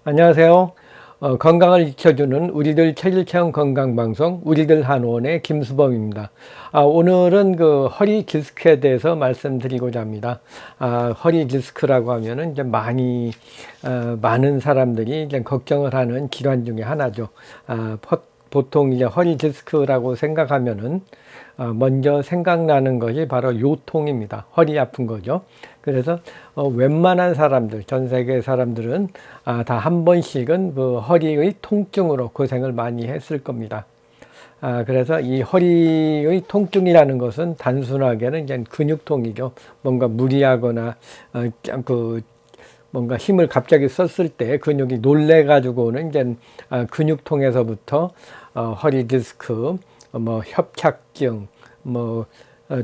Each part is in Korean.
안녕하세요. 건강을 지켜주는 우리들 체질체험 건강방송 우리들 한의원의 김수범입니다. 오늘은 그 허리 디스크에 대해서 말씀드리고자 합니다. 허리 디스크라고 하면은 이제 많은 사람들이 이제 걱정을 하는 질환 중에 하나죠. 보통 이제 허리 디스크라고 생각하면은 먼저 생각나는 것이 바로 요통입니다. 허리 아픈 거죠. 그래서 웬만한 사람들, 전 세계 사람들은 다 한 번씩은 그 허리의 통증으로 고생을 많이 했을 겁니다. 그래서 이 허리의 통증이라는 것은 단순하게는 이제 근육통이죠. 뭔가 무리하거나 뭔가 힘을 갑자기 썼을 때 근육이 놀래 가지고는 이제 근육통에서부터 허리 디스크, 협착증,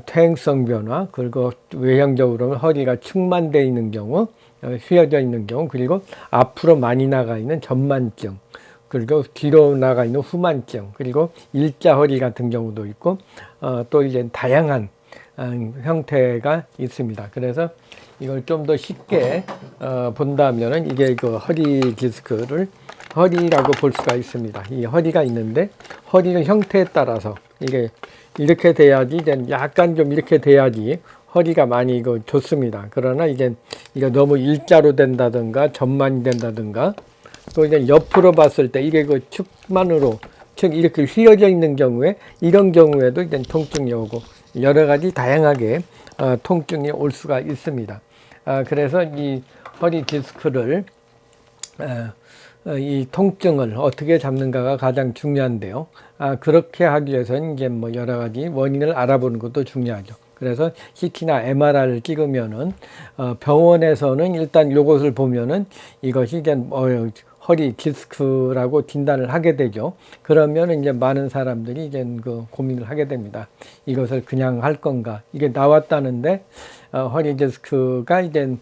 퇴행성 변화, 그리고 외형적으로는 허리가 측만되어 있는 경우, 휘어져 있는 경우, 그리고 앞으로 많이 나가 있는 전만증, 그리고 뒤로 나가 있는 후만증, 그리고 일자 허리 같은 경우도 있고, 또 이제 다양한 형태가 있습니다. 그래서 이걸 좀 더 쉽게 본다면은 이게 그 허리 디스크를 허리라고 볼 수가 있습니다. 이 허리가 있는데 허리의 형태에 따라서 이게 이렇게 돼야지, 이제 약간 좀 이렇게 돼야지 허리가 많이 좋습니다. 그러나 이게 너무 일자로 된다든가 전만이 된다든가, 또 이제 옆으로 봤을 때 이게 그 측만으로 이렇게 휘어져 있는 경우에, 이런 경우에도 이제 통증이 오고 여러 가지 다양하게 통증이 올 수가 있습니다. 그래서 이 허리 디스크를 이 통증을 어떻게 잡는가가 가장 중요한데요. 그렇게 하기 위해서는 이제 여러 가지 원인을 알아보는 것도 중요하죠. 그래서 CT나 MRI를 찍으면은 병원에서는 일단 이것을 보면은 이것이 이제 허리 디스크라고 진단을 하게 되죠. 그러면 이제 많은 사람들이 이제 그 고민을 하게 됩니다. 이것을 그냥 할 건가? 이게 나왔다는데 허리 디스크가 이제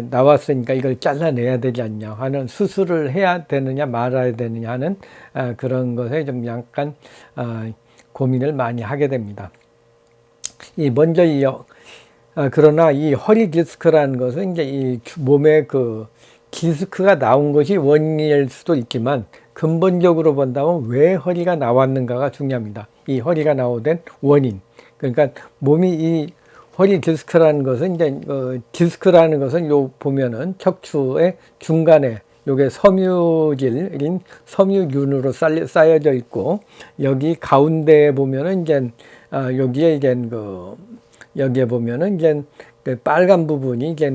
나왔으니까 이걸 잘라내야 되지 않냐 하는, 수술을 해야 되느냐 말아야 되느냐 하는 그런 것에 좀 약간 고민을 많이 하게 됩니다. 먼저 그러나 이 허리 디스크라는 것은 이제 이 몸에 그 디스크가 나온 것이 원인일 수도 있지만, 근본적으로 본다면 왜 허리가 나왔는가가 중요합니다. 이 허리가 나오된 원인. 그러니까 몸이 이 허리 디스크라는 것은 이제 디스크라는 것은 보면은 척추의 중간에 요게 섬유질인 섬유균으로 쌓여져 있고, 여기 가운데에 보면은 이제 여기에 이제 여기에 보면은 이제 빨간 부분이 이제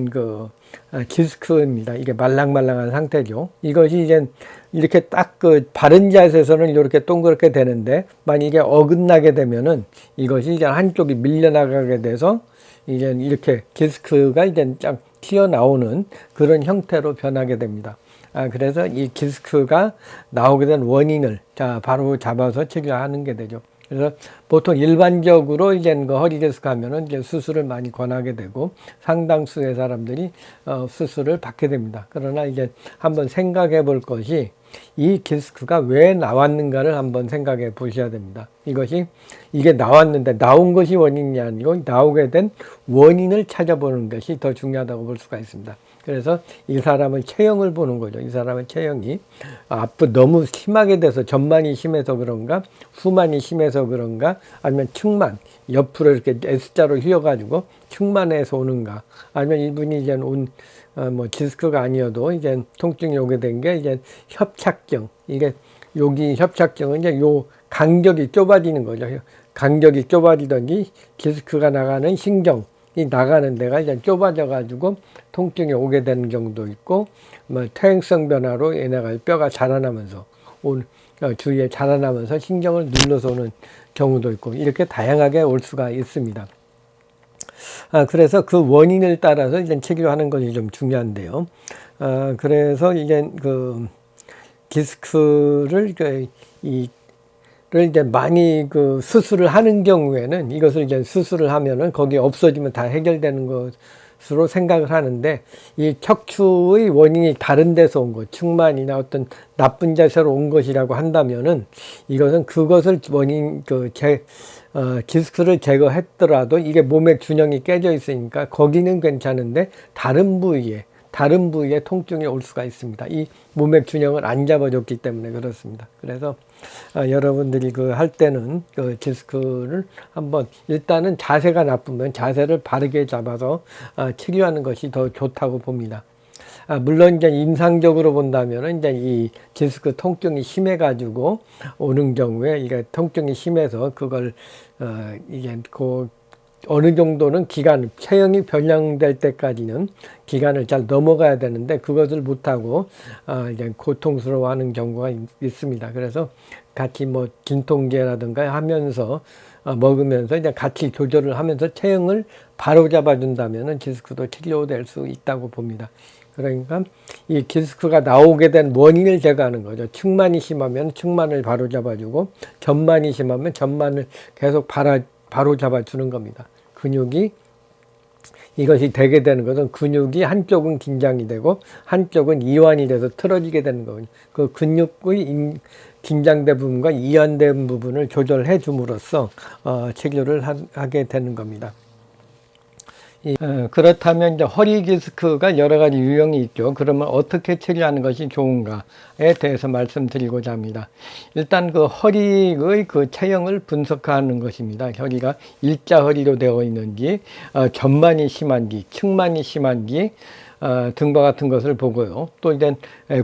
디스크입니다. 이게 말랑말랑한 상태죠. 이것이 이제 이렇게 딱 바른 자세에서는 이렇게 동그랗게 되는데, 만약에 어긋나게 되면은 이것이 이제 한쪽이 밀려나가게 돼서 이제 이렇게 디스크가 이제 쫙 튀어나오는 그런 형태로 변하게 됩니다. 그래서 이 디스크가 나오게 된 원인을 바로 잡아서 치료하는 게 되죠. 그래서 보통 일반적으로 이제 허리 디스크 하면은 이제 수술을 많이 권하게 되고, 상당수의 사람들이 수술을 받게 됩니다. 그러나 이제 한번 생각해 볼 것이, 이 디스크가 왜 나왔는가를 한번 생각해 보셔야 됩니다. 이게 나왔는데 나온 것이 원인이 아니고 나오게 된 원인을 찾아보는 것이 더 중요하다고 볼 수가 있습니다. 그래서 이 사람의 체형을 보는 거죠. 이 사람의 체형이 너무 심하게 돼서 전만이 심해서 그런가, 후만이 심해서 그런가, 아니면 측만, 옆으로 이렇게 S자로 휘어가지고 측만에서 오는가, 아니면 이분이 이제 디스크가 아니어도 이제 통증이 오게 된 게 이제 협착증. 이게 여기 협착증은 이제 요 간격이 좁아지는 거죠. 간격이 좁아지더니 디스크가 나가는 신경이 나가는 데가 이제 좁아져 가지고 통증이 오게 되는 경우도 있고, 퇴행성 변화로 얘네가 뼈가 자라나면서 주위에 자라나면서 신경을 눌러서 오는 경우도 있고, 이렇게 다양하게 올 수가 있습니다. 그래서 그 원인을 따라서 이제 치료하는 것이 좀 중요한데요. 그래서 이제 디스크를 이제 많이 수술을 하는 경우에는, 이것을 이제 수술을 하면은 거기 없어지면 다 해결되는 것으로 생각을 하는데, 이 척추의 원인이 다른 데서 온 것, 측만이나 어떤 나쁜 자세로 온 것이라고 한다면은, 이것은 그것을 디스크를 제거했더라도 이게 몸의 균형이 깨져 있으니까 거기는 괜찮은데, 다른 부위에 다른 부위에 통증이 올 수가 있습니다. 이 몸의 균형을 안 잡아줬기 때문에 그렇습니다. 그래서 여러분들이 그 할 때는 그 디스크를 한번 일단은 자세가 나쁘면 자세를 바르게 잡아서 치료하는 것이 더 좋다고 봅니다. 물론 이제 임상적으로 본다면은 이제 이 디스크 통증이 심해가지고 오는 경우에 이게 통증이 심해서 그걸 이게 그 어느 정도는 기간, 체형이 변형될 때까지는 기간을 잘 넘어가야 되는데 그것을 못하고 이제 고통스러워하는 경우가 있습니다. 그래서 같이 뭐 진통제라든가 하면서 먹으면서 이제 같이 조절을 하면서 체형을 바로 잡아준다면은 디스크도 치료될 수 있다고 봅니다. 그러니까 이 디스크가 나오게 된 원인을 제거하는 거죠. 측만이 심하면 측만을 바로 잡아주고 전만이 심하면 전만을 계속 바로 잡아주는 겁니다. 근육이 이것이 되게 되는 것은 근육이 한쪽은 긴장이 되고 한쪽은 이완이 돼서 틀어지게 되는 거거든요. 그 근육의 긴장된 부분과 이완된 부분을 조절해 줌으로써 치료를 하게 되는 겁니다. 그렇다면 이제 허리 디스크가 여러 가지 유형이 있죠. 그러면 어떻게 치료하는 것이 좋은가에 대해서 말씀드리고자 합니다. 일단 그 허리의 그 체형을 분석하는 것입니다. 허리가 일자 허리로 되어 있는지, 전만이 심한지, 측만이 심한지, 등과 같은 것을 보고요. 또 이제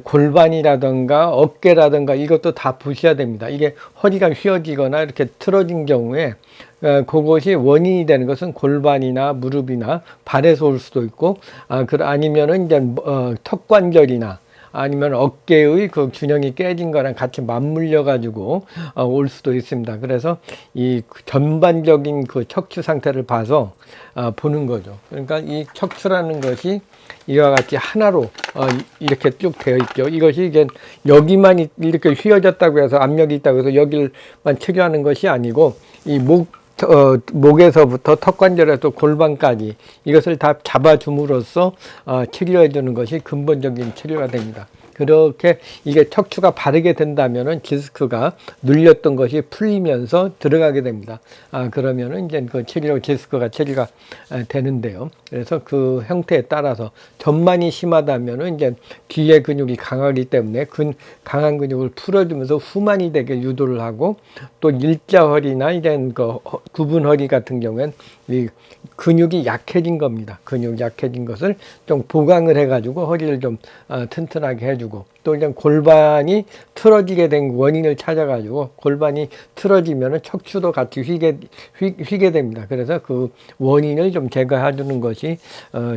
골반이라든가 어깨라든가 이것도 다 보셔야 됩니다. 이게 허리가 휘어지거나 이렇게 틀어진 경우에 그것이 원인이 되는 것은 골반이나 무릎이나 발에서 올 수도 있고 아니면은 이제 턱관절이나 아니면 어깨의 그 균형이 깨진 거랑 같이 맞물려 가지고 올 수도 있습니다. 그래서 이 전반적인 그 척추 상태를 봐서 보는 거죠. 그러니까 이 척추라는 것이 이와 같이 하나로 이렇게 쭉 되어 있죠. 이것이 이제 여기만 이렇게 휘어졌다고 해서 압력이 있다고 해서 여기만 치료하는 것이 아니고 이 목에서부터 턱관절에서 골반까지 이것을 다 잡아줌으로써 치료해 주는 것이 근본적인 치료가 됩니다. 그렇게 이게 척추가 바르게 된다면은 디스크가 눌렸던 것이 풀리면서 들어가게 됩니다. 그러면은 이제 그 디스크가 치료가 되는데요. 그래서 그 형태에 따라서 전만이 심하다면은 이제 뒤에 근육이 강하기 때문에 강한 근육을 풀어주면서 후만이 되게 유도를 하고 또 일자 허리나 이런 그 구분 허리 같은 경우엔 이 근육이 약해진 겁니다. 근육이 약해진 것을 좀 보강을 해가지고 허리를 좀 튼튼하게 해주고 또 이제 골반이 틀어지게 된 원인을 찾아가지고 골반이 틀어지면은 척추도 같이 휘게 됩니다. 그래서 그 원인을 좀 제거해주는 것이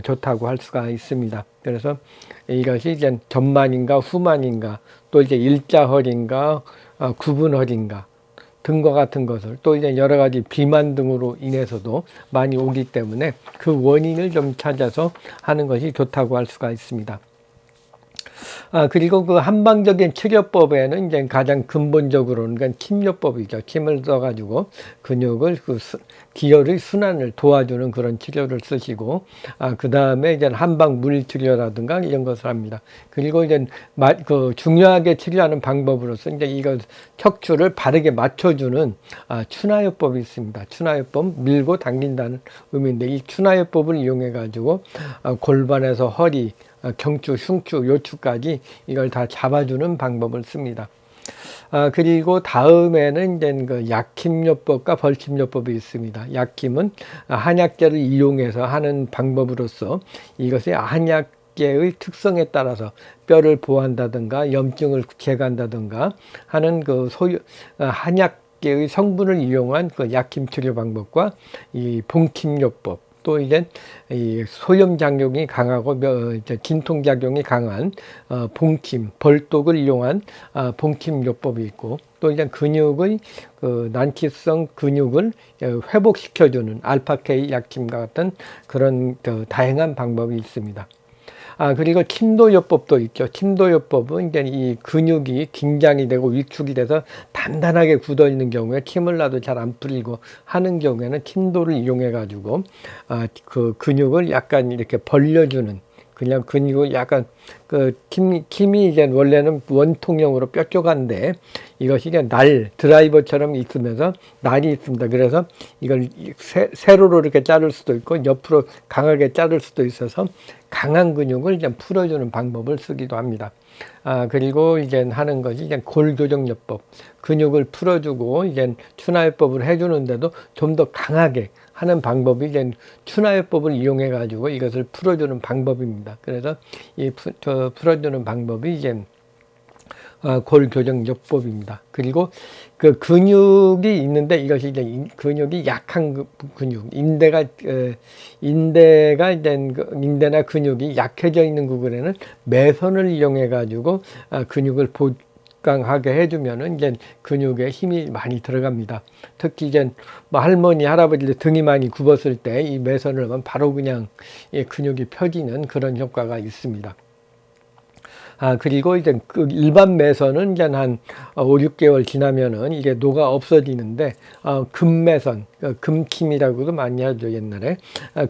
좋다고 할 수가 있습니다. 그래서 이것이 이제 전만인가 후만인가 또 이제 일자 허리인가 구분 허리인가 등과 같은 것을 또 이제 여러 가지 비만 등으로 인해서도 많이 오기 때문에 그 원인을 좀 찾아서 하는 것이 좋다고 할 수가 있습니다. 그리고 그 한방적인 치료법에는 이제 가장 근본적으로는 그러니까 침요법이죠. 침을 써가지고 근육을 기혈의 순환을 도와주는 그런 치료를 쓰시고, 그 다음에 이제 한방 물리치료라든가 이런 것을 합니다. 그리고 이제 중요하게 치료하는 방법으로서 이제 이거 척추를 바르게 맞춰주는 추나요법이 있습니다. 추나요법, 밀고 당긴다는 의미인데 이 추나요법을 이용해 가지고 골반에서 허리, 경추, 흉추, 요추까지 이걸 다 잡아주는 방법을 씁니다. 그리고 다음에는 이제 그 약힘요법과 벌침요법이 있습니다. 약힘은 한약재를 이용해서 하는 방법으로서 이것이 한약재의 특성에 따라서 뼈를 보호한다든가 염증을 제거한다든가 하는 그 한약재의 성분을 이용한 그 약힘 치료 방법과 이 봉침요법 또 이제 이 소염작용이 강하고 진통작용이 강한 봉침, 벌독을 이용한 봉침요법이 있고 또 이제 근육의 그 난치성 근육을 회복시켜주는 알파K 약침과 같은 그런 다양한 방법이 있습니다. 그리고 침도요법도 있죠. 침도요법은 이제 이 근육이 긴장이 되고 위축이 돼서 단단하게 굳어 있는 경우에 침을 놔도 잘 안 풀리고 하는 경우에는 침도를 이용해 가지고 그 근육을 약간 이렇게 벌려주는 그냥 근육을 약간 힘이 이제 원래는 원통형으로 뾰족한데 이것이 이제 드라이버처럼 있으면서 날이 있습니다. 그래서 이걸 세로로 이렇게 자를 수도 있고 옆으로 강하게 자를 수도 있어서 강한 근육을 이제 풀어주는 방법을 쓰기도 합니다. 그리고 이제 하는 것이 이제 골교정요법, 근육을 풀어주고 이제 추나요법을 해주는데도 좀 더 강하게 하는 방법이 이제 추나요법을 이용해 가지고 이것을 풀어주는 방법입니다. 그래서 이 풀어주는 방법이 이제 골교정요법입니다. 그리고 그 근육이 있는데 이것이 이제 근육이 약한 근육, 인대가 이제 인대나 근육이 약해져 있는 부분에는 매선을 이용해 가지고 근육을 강하게 해주면은 이제 근육에 힘이 많이 들어갑니다. 특히 이제 뭐 할머니, 할아버지들 등이 많이 굽었을 때 이 매선을 하면 바로 그냥 근육이 펴지는 그런 효과가 있습니다. 그리고 이제 그 일반 매선은 이제 한 5, 6개월 지나면은 이게 녹아 없어지는데, 금매선, 금킴이라고도 많이 하죠, 옛날에.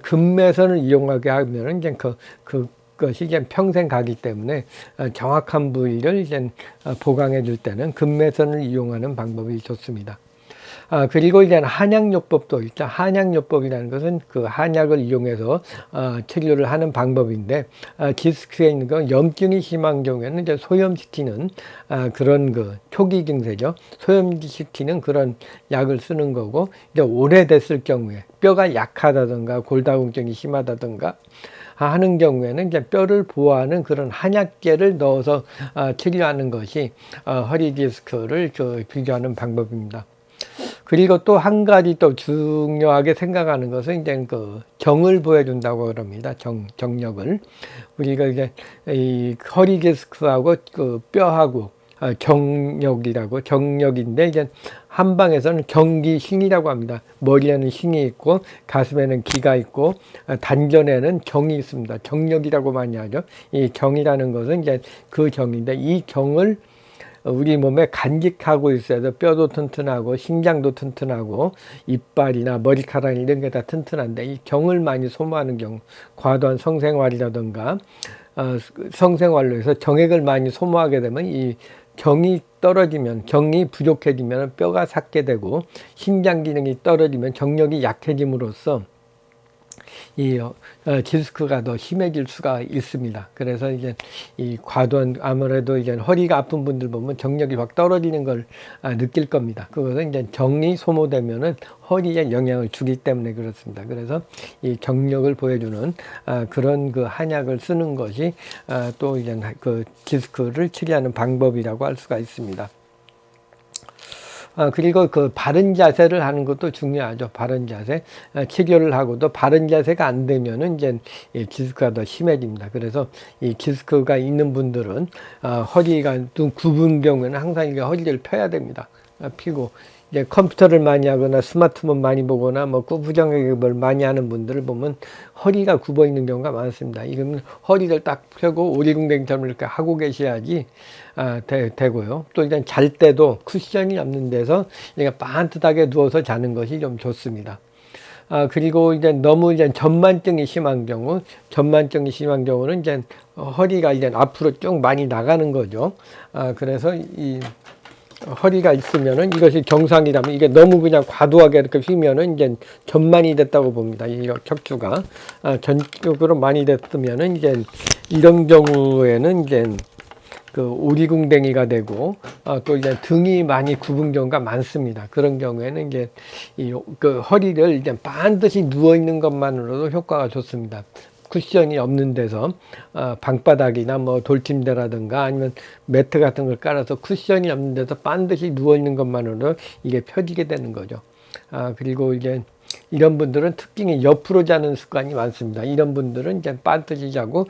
금매선을 이용하게 하면은 이제 그것이 이제 평생 가기 때문에 정확한 부위를 이제 보강해 줄 때는 금매선을 이용하는 방법이 좋습니다. 그리고 이제 한약요법도 있죠. 한약요법이라는 것은 그 한약을 이용해서 치료를 하는 방법인데, 디스크에 있는 건 염증이 심한 경우에는 이제 소염시키는 그런 초기 증세죠. 소염시키는 그런 약을 쓰는 거고, 이제 오래됐을 경우에 뼈가 약하다든가 골다공증이 심하다든가 하는 경우에는 이제 뼈를 보호하는 그런 한약재를 넣어서 치료하는 것이 허리 디스크를 비교하는 방법입니다. 그리고 또 한 가지 또 중요하게 생각하는 것은 이제 정을 보여준다고 그럽니다. 정력을. 우리가 이제 이 허리 디스크하고 뼈하고 정력인데 이제 한방에서는 경기신이라고 합니다. 머리에는 신이 있고 가슴에는 기가 있고 단전에는 정이 있습니다. 정력이라고 많이 하죠. 이 정이라는 것은 이제 그 정인데 이 정을 우리 몸에 간직하고 있어야 돼. 뼈도 튼튼하고 심장도 튼튼하고 이빨이나 머리카락 이런 게 다 튼튼한데 이 정을 많이 소모하는 경우, 과도한 성생활이라든가 성생활로 해서 정액을 많이 소모하게 되면 이 정이 떨어지면, 정이 부족해지면 뼈가 삭게 되고 심장 기능이 떨어지면 정력이 약해짐으로써 이 디스크가 더 심해질 수가 있습니다. 그래서 이제 이 과도한, 아무래도 이제 허리가 아픈 분들 보면 정력이 확 떨어지는 걸 느낄 겁니다. 그것은 이제 정이 소모되면은 허리에 영향을 주기 때문에 그렇습니다. 그래서 이 정력을 보여주는 그런 한약을 쓰는 것이 또 이제 디스크를 치료하는 방법이라고 할 수가 있습니다. 그리고 바른 자세를 하는 것도 중요하죠. 바른 자세. 치료를 하고도 바른 자세가 안 되면은 이제 이 디스크가 더 심해집니다. 그래서 이 디스크가 있는 분들은 허리가 좀 굽은 경우에는 항상 이게 허리를 펴야 됩니다. 피고. 이제 컴퓨터를 많이 하거나 스마트폰 많이 보거나 뭐 구부정액을 많이 하는 분들을 보면 허리가 굽어 있는 경우가 많습니다. 이러면 허리를 딱 펴고 오리궁뎅이처럼 이렇게 하고 계셔야지 되고요. 또 일단 잘 때도 쿠션이 없는 데서 그러니까 반듯하게 누워서 자는 것이 좀 좋습니다. 그리고 이제 너무 이제 전만증이 심한 경우는 이제 허리가 이제 앞으로 쭉 많이 나가는 거죠. 그래서 이 허리가 있으면은 이것이 정상이라면, 이게 너무 그냥 과도하게 이렇게 휘면은 이제 전만이 됐다고 봅니다. 이 척추가 전적으로 많이 됐으면은 이제 이런 경우에는 이제 오리궁뎅이가 되고 또 이제 등이 많이 굽은 경우가 많습니다. 그런 경우에는 이제 허리를 이제 반드시 누워 있는 것만으로도 효과가 좋습니다. 쿠션이 없는 데서 방바닥이나 뭐 돌침대라든가 아니면 매트 같은 걸 깔아서 쿠션이 없는 데서 반드시 누워 있는 것만으로 이게 펴지게 되는 거죠. 그리고 이제 이런 분들은 특징이 옆으로 자는 습관이 많습니다. 이런 분들은 이제 반드시 자고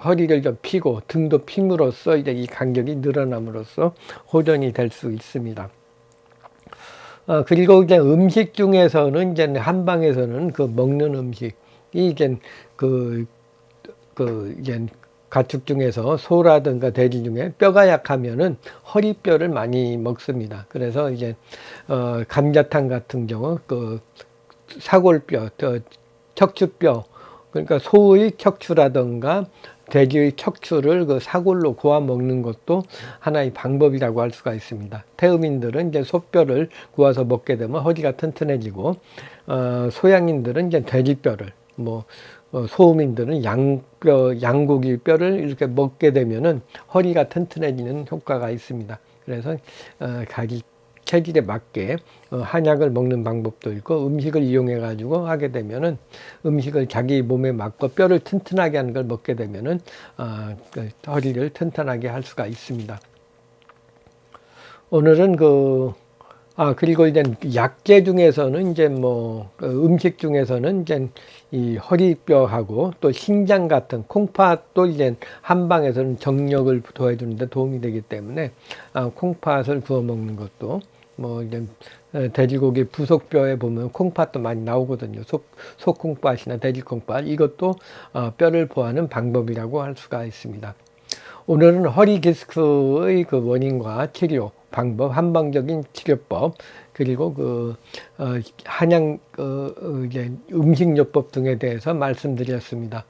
허리를 좀 펴고 등도 핌으로써 이제 이 간격이 늘어남으로써 호전이 될 수 있습니다. 그리고 이제 음식 중에서는 이제 한방에서는 먹는 음식 이제 이제 가축 중에서 소라든가 돼지 중에 뼈가 약하면은 허리뼈를 많이 먹습니다. 그래서 이제 감자탕 같은 경우 사골뼈, 척추뼈 그러니까 소의 척추라든가 돼지의 척추를 그 사골로 구워 먹는 것도 하나의 방법이라고 할 수가 있습니다. 태음인들은 이제 소뼈를 구워서 먹게 되면 허리가 튼튼해지고, 소양인들은 이제 돼지뼈를, 소음인들은 양고기 뼈를 이렇게 먹게 되면은 허리가 튼튼해지는 효과가 있습니다. 그래서 자기 체질에 맞게 한약을 먹는 방법도 있고, 음식을 이용해 가지고 하게 되면은, 음식을 자기 몸에 맞고 뼈를 튼튼하게 하는 걸 먹게 되면은 그 허리를 튼튼하게 할 수가 있습니다. 오늘은 그리고 이제 약재 중에서는 이제 음식 중에서는 이제 이 허리뼈하고 또 신장 같은 콩팥도 이제 한방에서는 정력을 도와주는데 도움이 되기 때문에 콩팥을 구워 먹는 것도 이제 돼지고기 부속뼈에 보면 콩팥도 많이 나오거든요. 소콩팥이나 돼지콩팥, 이것도 뼈를 보호하는 방법이라고 할 수가 있습니다. 오늘은 허리 디스크의 그 원인과 치료 방법, 한방적인 치료법, 그리고 한약 이제 음식요법 등에 대해서 말씀드렸습니다.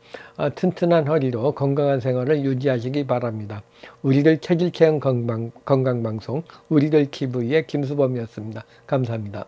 튼튼한 허리로 건강한 생활을 유지하시기 바랍니다. 우리들 체질체험 건강방송, 우리들 TV의 김수범이었습니다. 감사합니다.